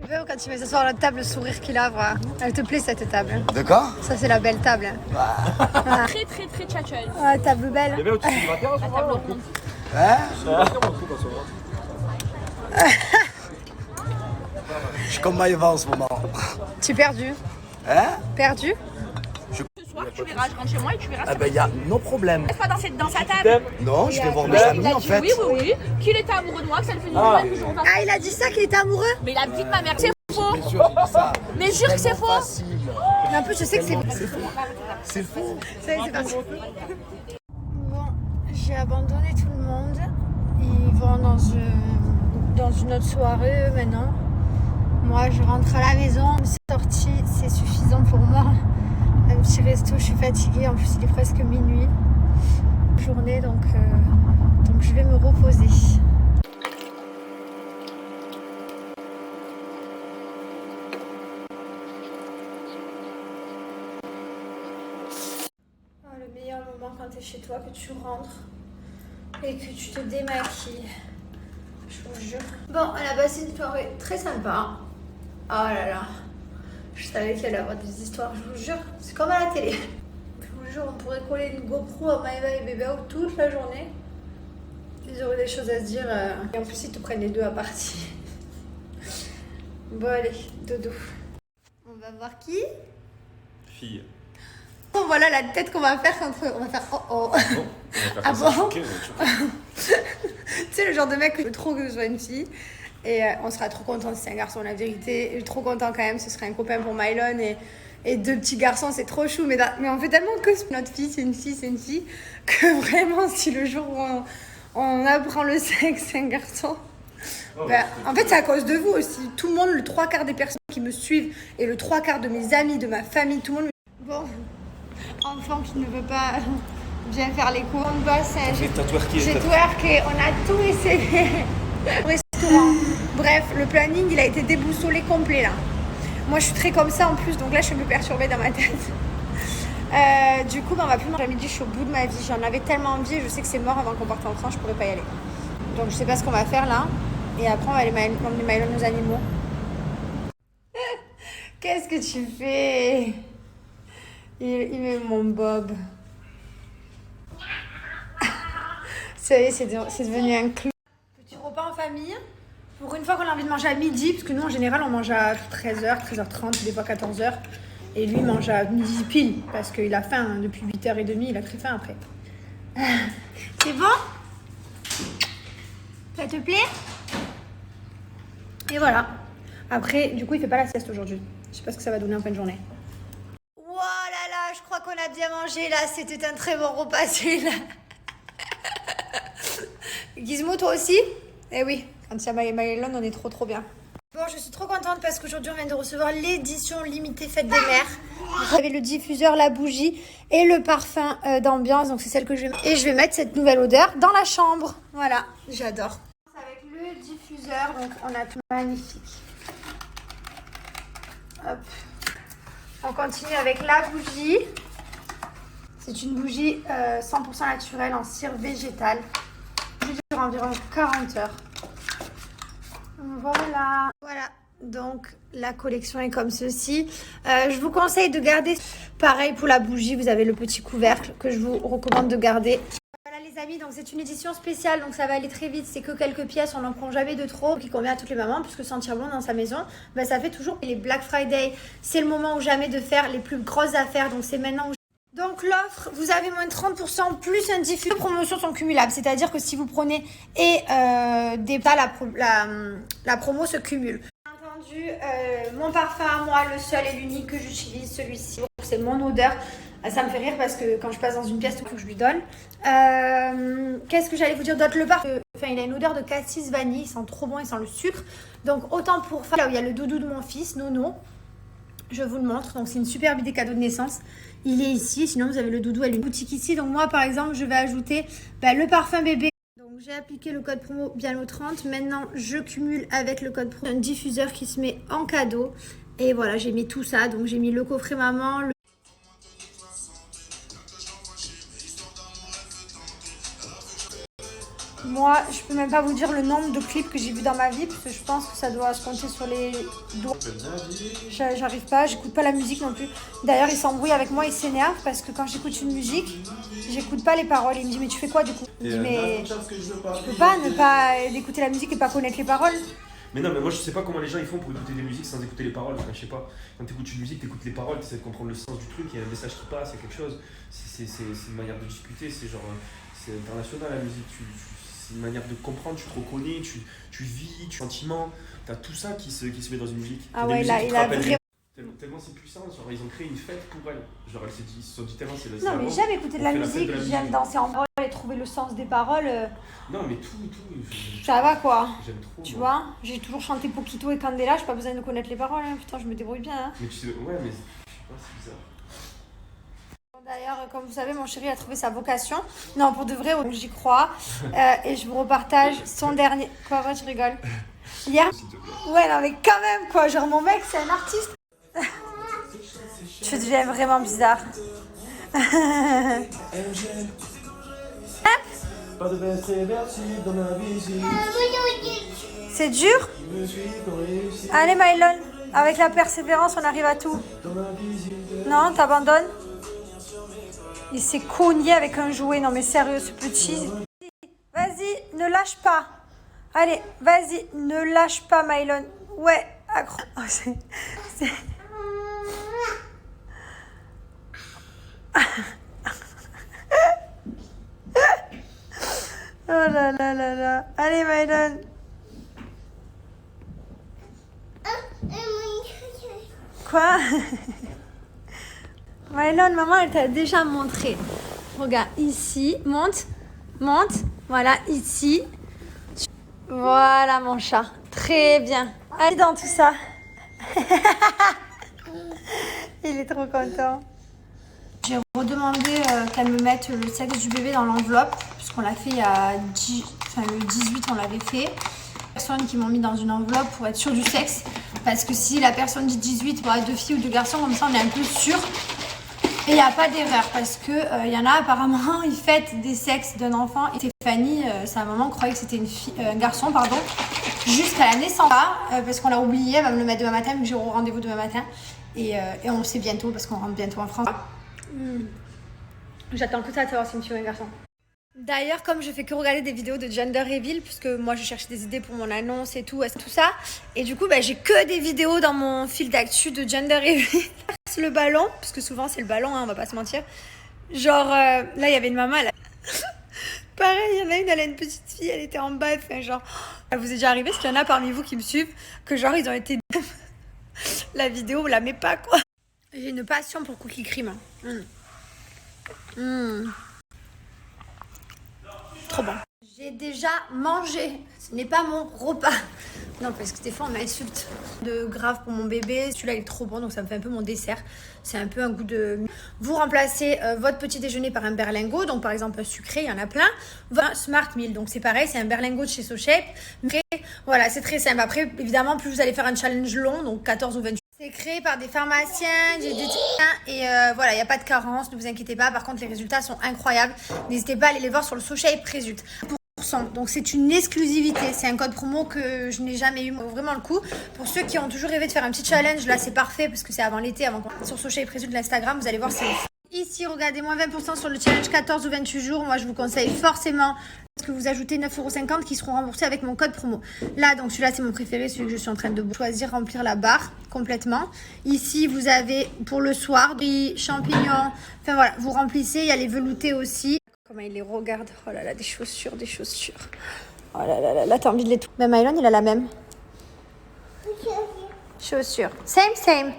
Quand tu vas s'asseoir à la table, le sourire qu'il a, voilà. Elle te plaît cette table. D'accord. Ça c'est la belle table. Très très très tchatcheuse. Ah, table belle. La table ronde. Je suis comme Maëva en ce moment. Tu es perdu. Perdu. Ce soir, tu verras, je rentre chez moi et tu verras. Ah ben y a no problème. Laisse-moi danser dans sa table. Non, je vais voir mes Il amis a en dit fait. oui, qu'il était amoureux de moi, que ça le faisait du bien que je rentre. Ah, il a dit ça qu'il était amoureux. Mais la vie de ma mère, c'est faux. Bien sûr, j'ai dit ça. Mais jure que c'est faux. Facile. Mais en plus, je sais que c'est C'est faux. Ça y est, c'est parti. Bon, j'ai abandonné tout le monde. Ils vont dans une autre soirée eux, maintenant. Moi, je rentre à la maison. Sortie, c'est suffisant pour moi. Un petit resto, je suis fatiguée. En plus, il est presque minuit. Journée, donc je vais me reposer. Le meilleur moment quand tu es chez toi, que tu rentres et que tu te démaquilles. Je vous jure. Bon, elle a passé une soirée très sympa. Oh là là. Je savais qu'elle allait avoir des histoires, je vous jure. C'est comme à la télé. Je vous jure, on pourrait coller une GoPro à Maëva et Bébé toute la journée. Ils auraient des choses à se dire. Et en plus, ils te prennent les deux à partie. Bon, allez, dodo. On va voir qui? Fille. Bon, voilà la tête qu'on va faire quand on va faire oh oh. Bon, on va faire Ah comme ça, bon choqué, Tu sais, le genre de mec que je veux trop que ce soit une fille. Et on sera trop content si c'est un garçon, la vérité. Je suis trop content quand même, ce serait un copain pour Mylon. Et deux petits garçons, c'est trop chou. Mais on fait tellement que notre fille, c'est une fille, que vraiment, si le jour où on apprend le sexe, c'est un garçon. Ben, en fait, c'est à cause de vous aussi. Tout le monde, le 3/4 des personnes qui me suivent et le 3/4 de mes amis, de ma famille, tout le monde. Bon, enfant qui ne veut pas bien faire les cours. On bosse, j'ai twerké, on a tout essayé. Restaurant. Bref, le planning, il a été déboussolé complet là. Moi, je suis très comme ça en plus, donc là, je suis un peu perturbée dans ma tête. Du coup, on va plus manger à midi, je suis au bout de ma vie. J'en avais tellement envie et je sais que c'est mort avant qu'on parte en France, je pourrais pas y aller. Donc, je sais pas ce qu'on va faire là. Et après, on va aller emmener Mylon nos animaux. Qu'est-ce que tu fais? Il met mon Bob. Ça y est, c'est devenu un clou. Petit repas en famille. Pour une fois qu'on a envie de manger à midi, parce que nous en général on mange à 13h, 13h30, des fois 14h. Et lui il mange à midi pile, parce qu'il a faim hein, depuis 8h30, il a très faim après. C'est bon? Ça te plaît? Et voilà. Après, du coup il fait pas la sieste aujourd'hui. Je sais pas ce que ça va donner en fin de journée. Oh là là, je crois qu'on a bien mangé là, c'était un très bon repas celui-là. Gizmo, toi aussi? Eh oui, quand il y a Mylon, on est trop bien. Bon, je suis trop contente parce qu'aujourd'hui, on vient de recevoir l'édition limitée Fête des Mères. J'avais le diffuseur, la bougie et le parfum d'ambiance. Donc, c'est celle que je vais mettre. Et je vais mettre cette nouvelle odeur dans la chambre. Voilà, j'adore. Avec le diffuseur, donc on a tout magnifique. Hop. On continue avec la bougie. C'est une bougie 100% naturelle en cire végétale. Dure environ 40 heures. Voilà, donc la collection est comme ceci. Je vous conseille de garder pareil pour la bougie. Vous avez le petit couvercle que je vous recommande de garder. Voilà les amis, donc c'est une édition spéciale, donc ça va aller très vite. C'est que quelques pièces, on n'en prend jamais de trop, qui convient à toutes les mamans, puisque sentir bon dans sa maison, ben, ça fait toujours. Et les Black Friday, c'est le moment ou jamais de faire les plus grosses affaires, donc c'est maintenant. Donc l'offre, vous avez moins de 30% plus un diffuseur. Les promotions sont cumulables, c'est-à-dire que si vous prenez et des pas, la promo se cumule. Bien entendu, mon parfum à moi, le seul et l'unique que j'utilise, celui-ci, c'est mon odeur. Ça me fait rire parce que quand je passe dans une pièce, il faut que je lui donne. Qu'est-ce que j'allais vous dire d'autre? Le parfum, il a une odeur de cassis vanille, il sent trop bon, il sent le sucre. Donc autant pour là où il y a le doudou de mon fils, Nono. Je vous le montre, donc c'est une superbe idée cadeau de naissance. Il est ici, sinon vous avez le doudou, elle est une boutique ici. Donc moi par exemple, je vais ajouter le parfum bébé. Donc j'ai appliqué le code promo bien au 30. Maintenant, je cumule avec le code promo un diffuseur qui se met en cadeau. Et voilà, j'ai mis tout ça. Donc j'ai mis le coffret maman, moi, je peux même pas vous dire le nombre de clips que j'ai vus dans ma vie, parce que je pense que ça doit se compter sur les doigts. J'arrive pas, j'écoute pas la musique non plus. D'ailleurs, il s'embrouille avec moi, il s'énerve, parce que quand j'écoute une musique, j'écoute pas les paroles. Il me dit, mais tu fais quoi du coup? Je dis, mais tu peux pas ne pas écouter la musique et pas connaître les paroles. Mais non, mais moi je sais pas comment les gens ils font pour écouter des musiques sans écouter les paroles. Enfin, je sais pas, quand t'écoutes une musique, t'écoutes les paroles, t'essaies de comprendre le sens du truc, il y a un message qui passe, il y a quelque chose. C'est une manière de discuter, c'est genre, c'est international la musique. C'est une manière de comprendre, tu te reconnais, tu vis, tu sentiment, t'as tout ça qui se met dans une musique. Ah ouais, il a vraiment. Tellement c'est puissant, genre ils ont créé une fête pour elle. Genre ils se sont dit tellement c'est Non, mais j'aime écouter de la musique, j'aime danser en paroles et trouver le sens des paroles. Non, mais tout. Ça va quoi. J'aime trop. Tu vois, j'ai toujours chanté Poquito et Candela, j'ai pas besoin de connaître les paroles, hein. Putain, je me débrouille bien. Hein. Mais tu sais, ouais, mais je sais pas, c'est bizarre. D'ailleurs, comme vous savez, mon chéri a trouvé sa vocation. Non, pour de vrai, j'y crois. Et je vous repartage son dernier. Quoi, ouais, je rigole. Hier. Ouais, non, mais quand même, quoi. Genre, mon mec, c'est un artiste. Tu deviens vraiment bizarre. C'est dur. Allez, Mylon. Avec la persévérance, on arrive à tout. Non, t'abandonnes. Il s'est cogné avec un jouet. Non, mais sérieux, ce petit. Vas-y, ne lâche pas. Allez, vas-y, ne lâche pas, Mylon. Ouais, accro. Oh, c'est... Oh là là là là. Allez, Mylon. Quoi? Mylon, maman, elle t'a déjà montré. Regarde, ici. Monte. Monte. Voilà, ici. Voilà, mon chat. Très bien. Allez dans tout ça. Il est trop content. J'ai redemandé qu'elle me mette le sexe du bébé dans l'enveloppe, puisqu'on l'a fait il y a le 18, on l'avait fait. Personnes qui m'ont mis dans une enveloppe pour être sûr du sexe, parce que si la personne dit 18, bah, 2 filles ou 2 garçons, comme ça on est un peu sûr. Et il n'y a pas d'erreur, parce que y en a apparemment, ils fêtent des sexes d'un enfant. Et Stéphanie, sa maman, croyait que c'était un garçon, pardon, jusqu'à la naissance. Parce qu'on l'a oublié, elle va me le mettre demain matin, vu que j'ai au rendez-vous demain matin. Et on le sait bientôt, parce qu'on rentre bientôt en France. J'attends que ça de savoir si c'est une fille ou un garçon. D'ailleurs, comme je fais que regarder des vidéos de gender reveal, puisque moi je cherchais des idées pour mon annonce et tout ça, et du coup j'ai que des vidéos dans mon fil d'actu de gender reveal. Le ballon, parce que souvent c'est le ballon, hein, on va pas se mentir. Genre là il y avait une maman, pareil, il y en a une, elle a une petite fille, elle était en bas, enfin genre, elle vous est déjà arrivé, parce qu'il y en a parmi vous qui me suivent, que genre ils ont été la vidéo, on la met pas quoi. J'ai une passion pour Cookie Cream. Trop bon. J'ai déjà mangé. Ce n'est pas mon repas. Non, parce que des fois, on m'insulte de grave pour mon bébé. Celui-là, il est trop bon, donc ça me fait un peu mon dessert. C'est un peu un goût de... Vous remplacez votre petit déjeuner par un berlingot. Donc, par exemple, un sucré, il y en a plein. Un Smart Meal, donc c'est pareil, c'est un berlingot de chez SoShape. Mais voilà, c'est très simple. Après, évidemment, plus vous allez faire un challenge long, donc 14 ou 28. C'est créé par des pharmaciens, des diététiciens et voilà, il n'y a pas de carence, ne vous inquiétez pas. Par contre, les résultats sont incroyables. N'hésitez pas à aller les voir sur le SoShape Résulte. Donc c'est une exclusivité, c'est un code promo que je n'ai jamais eu, vraiment le coup. Pour ceux qui ont toujours rêvé de faire un petit challenge, là c'est parfait parce que c'est avant l'été, avant qu'on... Sur SoShape Résulte de l'Instagram, vous allez voir, c'est... Ici, regardez, moins 20% sur le challenge 14 ou 28 jours. Moi, je vous conseille forcément que vous ajoutez 9,50 € qui seront remboursés avec mon code promo. Là, donc celui-là, c'est mon préféré, celui que je suis en train de choisir, remplir la barre complètement. Ici, vous avez pour le soir, des champignons. Enfin voilà, vous remplissez, il y a les veloutés aussi. Comment il les regarde. Oh là là, des chaussures, des chaussures. Oh là là là, là t'as envie de les tout. Même Mylon, il a la même. Chaussures. Same.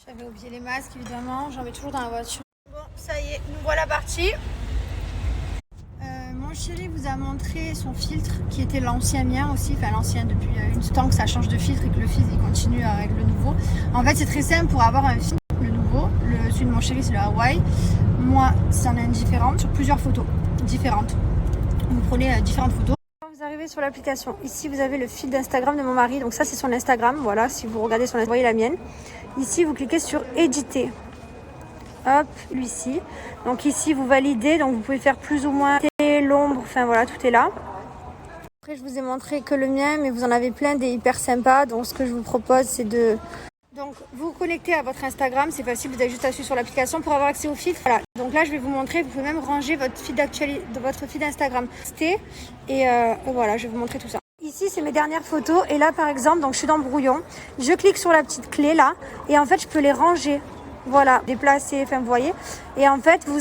J'avais oublié les masques, évidemment. J'en mets toujours dans la voiture. Bon, ça y est, nous voilà partis. Mon chéri vous a montré son filtre qui était l'ancien mien aussi, enfin l'ancien depuis une temps que ça change de filtre et que le filtre il continue avec le nouveau. En fait c'est très simple pour avoir un filtre, le nouveau, celui de mon chéri c'est le Hawaii. Moi c'en a une différente sur plusieurs photos différentes. Vous prenez différentes photos. Quand vous arrivez sur l'application, ici vous avez le fil d'Instagram de mon mari, donc ça c'est son Instagram, voilà, si vous regardez son Instagram, vous voyez la mienne. Ici vous cliquez sur éditer. Hop, lui-ci. Donc ici, vous validez. Donc vous pouvez faire plus ou moins l'ombre. Enfin voilà, tout est là. Après, je vous ai montré que le mien, mais vous en avez plein des hyper sympas. Donc, ce que je vous propose, c'est de... Donc, vous connectez à votre Instagram. C'est facile, vous avez juste à suivre sur l'application pour avoir accès au feed. Voilà. Donc là, je vais vous montrer. Vous pouvez même ranger votre feed Instagram. Et voilà, je vais vous montrer tout ça. Ici, c'est mes dernières photos. Et là, par exemple, donc je suis dans Brouillon. Je clique sur la petite clé là. Et en fait, je peux les ranger. Voilà, déplacer, enfin, vous voyez. Et en fait, vous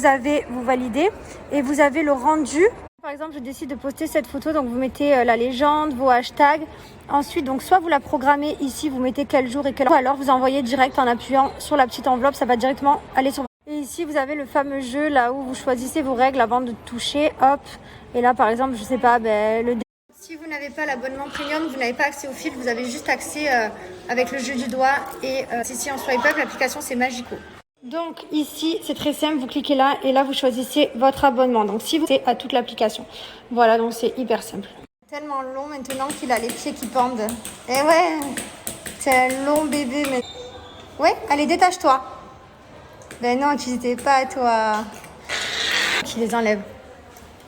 validez. Et vous avez le rendu. Par exemple, je décide de poster cette photo, donc vous mettez la légende, vos hashtags. Ensuite, donc soit vous la programmez ici, vous mettez quel jour et quelle heure, ou alors vous envoyez direct en appuyant sur la petite enveloppe, ça va directement aller sur. Et ici, vous avez le fameux jeu là où vous choisissez vos règles avant de toucher, hop. Et là, par exemple, je sais pas, si vous n'avez pas l'abonnement premium, vous n'avez pas accès au fil, vous avez juste accès avec le jeu du doigt et ici en swipe up, l'application c'est Magico. Donc ici, c'est très simple, vous cliquez là et là, vous choisissez votre abonnement. Donc si vous êtes à toute l'application. Voilà, donc c'est hyper simple. Tellement long maintenant qu'il a les pieds qui pendent. Eh ouais, c'est un long bébé. Mais... Ouais, allez, détache-toi. Ben non, tu n'étais pas toi. Qui les enlève.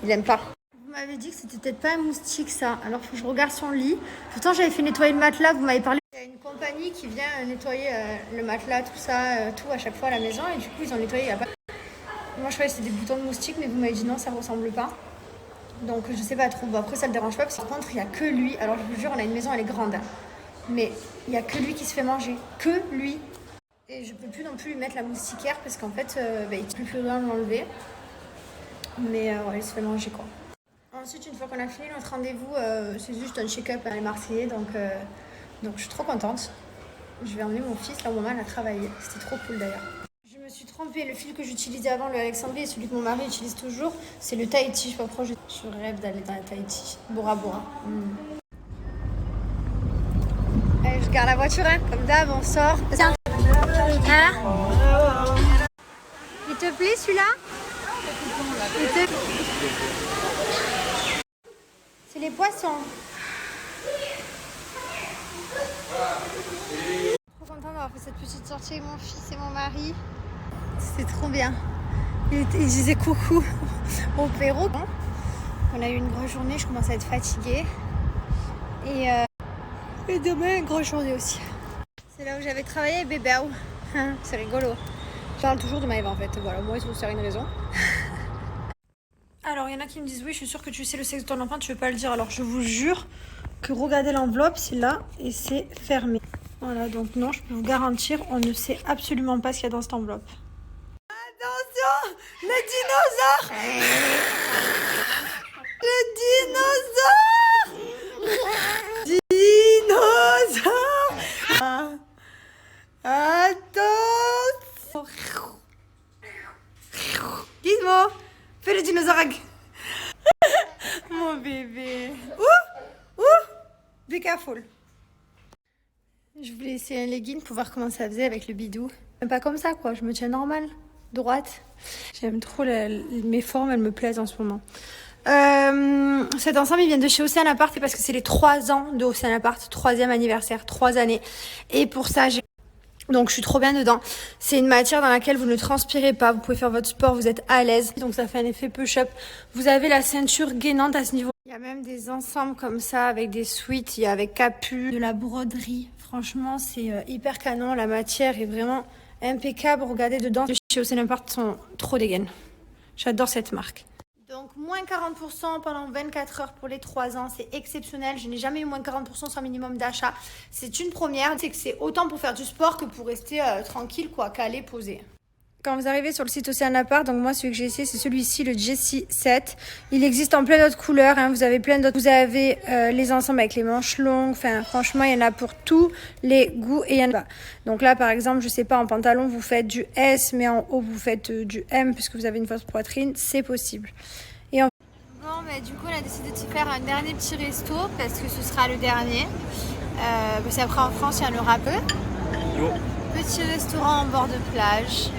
Il aime pas. Vous m'avez dit que c'était peut-être pas un moustique ça. Alors faut que je regarde son lit. Pourtant, j'avais fait nettoyer le matelas, vous m'avez parlé. Il y a une compagnie qui vient nettoyer le matelas, tout ça, tout à chaque fois à la maison. Et du coup, ils ont nettoyé. Moi, je croyais que c'était des boutons de moustique, mais vous m'avez dit non, ça ressemble pas. Donc, je sais pas trop. Bon, après, ça le dérange pas. Parce que par contre, il n'y a que lui. Alors, je vous jure, on a une maison, elle est grande. Hein. Mais il n'y a que lui qui se fait manger. Que lui. Et je peux plus non plus lui mettre la moustiquaire parce qu'en fait, il ne peut plus rien l'enlever. Mais ouais, il se fait manger quoi. Ensuite, une fois qu'on a fini notre rendez-vous, c'est juste un check-up à les Marseillais. Donc, je suis trop contente. Je vais emmener mon fils là où maman a travaillé. C'était trop cool d'ailleurs. Je me suis trompée. Le fil que j'utilisais avant, le Alexandrie, et celui que mon mari utilise toujours, c'est le Tahiti. Je sais pas pourquoi je rêve d'aller dans le Tahiti. Bora Bora. Allez, je garde la voiture, hein. Comme d'hab, on sort. Tiens. Hein? Il te plaît celui-là? C'est les poissons. Trop contente d'avoir fait cette petite sortie avec mon fils et mon mari. C'était trop bien. Il disait coucou au Pérou. On a eu une grosse journée, je commence à être fatiguée. Et demain, une grosse journée aussi. C'est là où j'avais travaillé, bébé. C'est rigolo. Je parle toujours de Maëva en fait. Voilà, moi, il faut faire une raison. Alors, il y en a qui me disent oui, je suis sûre que tu sais le sexe de ton enfant, tu veux pas le dire. Alors, je vous jure que regardez l'enveloppe, c'est là et c'est fermé. Voilà, donc non, je peux vous garantir, on ne sait absolument pas ce qu'il y a dans cette enveloppe. Attention, le dinosaure! Le dinosaure! Dinosaure! Attention! Gizmo! Fais le dinosaure. Mon bébé. Ouh! Be careful. Je voulais essayer un legging pour voir comment ça faisait avec le bidou. Mais pas comme ça quoi, je me tiens normal, droite. J'aime trop mes formes, elles me plaisent en ce moment. Cet ensemble il vient de chez Océan Apart parce que c'est les 3 ans de Océan Apart, 3e anniversaire, 3 années. Et pour ça donc je suis trop bien dedans. C'est une matière dans laquelle vous ne transpirez pas, vous pouvez faire votre sport, vous êtes à l'aise. Donc ça fait un effet push-up. Vous avez la ceinture gainante à ce niveau. Il y a même des ensembles comme ça avec des sweats, il y a avec capu, de la broderie. Franchement c'est hyper canon, la matière est vraiment impeccable. Regardez dedans, les chez Océan Apart sont trop dégaines. J'adore cette marque. Donc moins 40% pendant 24 heures pour les 3 ans, c'est exceptionnel. Je n'ai jamais eu moins 40% sans minimum d'achat. C'est une première, c'est que c'est autant pour faire du sport que pour rester tranquille, quoi, calé, posé. Quand vous arrivez sur le site Océan Apart, donc moi celui que j'ai essayé c'est celui-ci, le Jessie 7. Il existe en plein d'autres couleurs, hein. Vous avez plein d'autres. Vous avez les ensembles avec les manches longues, enfin franchement il y en a pour tous les goûts et il y en a pas. Donc là par exemple, je sais pas, en pantalon vous faites du S, mais en haut vous faites du M puisque vous avez une fausse poitrine, c'est possible. Bon, mais du coup, on a décidé de se faire un dernier petit resto parce que ce sera le dernier. Parce qu'après, en France, il y en aura peu. Petit restaurant en bord de plage.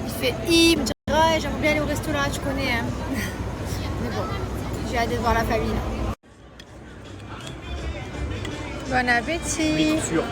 Il fait hyper. Ouais, j'aimerais bien aller au resto là, tu connais. Hein. Mais bon, j'ai hâte de voir la famille. Bon appétit. Oui, sûr.